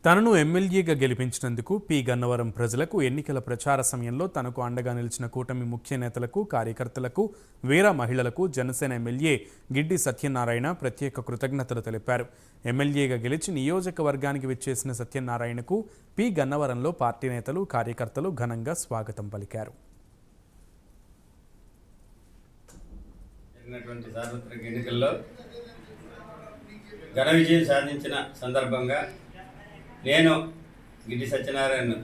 తనను ఎమ్మెల్యేగా గెలిపించినందుకు పి గన్నవరం ప్రజలకు ఎన్నికల ప్రచార సమయంలో తనకు అండగా నిలిచిన కూటమి ముఖ్య నేతలకు, కార్యకర్తలకు, వీర మహిళలకు జనసేన ఎమ్మెల్యే గిడ్డి సత్యనారాయణ ప్రత్యేక కృతజ్ఞతలు తెలిపారు. ఎమ్మెల్యేగా గెలిచి నియోజకవర్గానికి విచ్చేసిన సత్యనారాయణకు పి గన్నవరంలో పార్టీ నేతలు, కార్యకర్తలు ఘనంగా స్వాగతం పలికారు. సార్వత్రిక ఎన్నికల్లో ఘన విజయం సాధించిన సందర్భంగా నేను గిడ్డి సత్యనారాయణ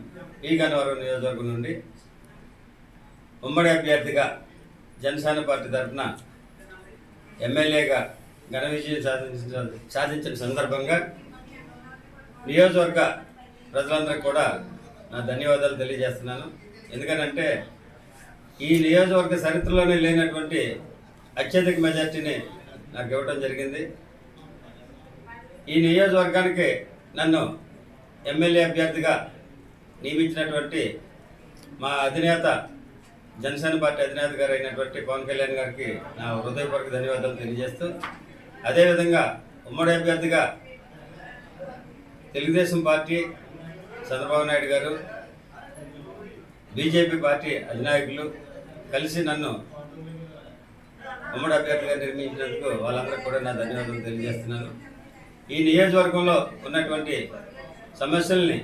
పి గన్నవరం నియోజకవర్గం నుండి ఉమ్మడి అభ్యర్థిగా జనసేన పార్టీ తరఫున ఎమ్మెల్యేగా ఘన విజయం సాధించిన సందర్భంగా నియోజకవర్గ ప్రజలందరికీ కూడా నా ధన్యవాదాలు తెలియజేస్తున్నాను. ఎందుకనంటే ఈ నియోజకవర్గ చరిత్రలోనే లేనటువంటి అత్యధిక మెజార్టీని నాకు ఇవ్వడం జరిగింది. ఈ నియోజకవర్గానికి నన్ను ఎమ్మెల్యే అభ్యర్థిగా నియమించినటువంటి మా అధినేత, జనసేన పార్టీ అధినేత గారు అయినటువంటి పవన్ కళ్యాణ్ గారికి నా హృదయపూర్వక ధన్యవాదాలు తెలియజేస్తూ, అదేవిధంగా ఉమ్మడి అభ్యర్థిగా తెలుగుదేశం పార్టీ చంద్రబాబు నాయుడు గారు, బీజేపీ పార్టీ అధినాయకులు కలిసి నన్ను ఉమ్మడి అభ్యర్థిగా నిర్మించినందుకు వాళ్ళందరికీ కూడా నా ధన్యవాదాలు తెలియజేస్తున్నాను. ఈ నియోజకవర్గంలో ఉన్నటువంటి సమస్యల్ని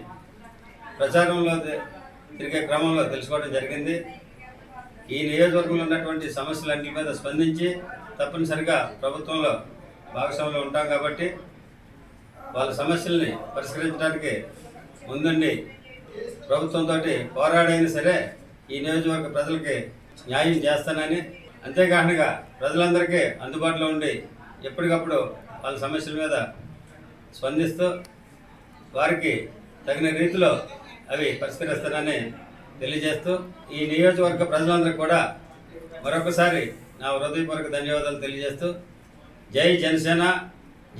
ప్రచారంలో తిరిగే క్రమంలో తెలుసుకోవడం జరిగింది. ఈ నియోజకవర్గంలో ఉన్నటువంటి సమస్యలన్నిటి మీద స్పందించి తప్పనిసరిగా ప్రభుత్వంలో భాగస్వామ్యంలో ఉంటాం కాబట్టి వాళ్ళ సమస్యల్ని పరిష్కరించడానికి ముందుండి ప్రభుత్వంతో పోరాడైనా సరే ఈ నియోజకవర్గ ప్రజలకి న్యాయం చేస్తానని, అంతేకాకుండా ప్రజలందరికీ అందుబాటులో ఉండి ఎప్పటికప్పుడు వాళ్ళ సమస్యల మీద స్పందిస్తూ వారికి తగిన రీతిలో అవి పరిష్కరిస్తానని తెలియజేస్తూ, ఈ నియోజకవర్గ ప్రజలందరికీ కూడా మరొకసారి నా హృదయపూర్వక ధన్యవాదాలు తెలియజేస్తూ, జై జనసేన,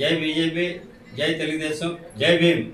జై బీజేపీ, జై తెలుగుదేశం, జై భీమ్.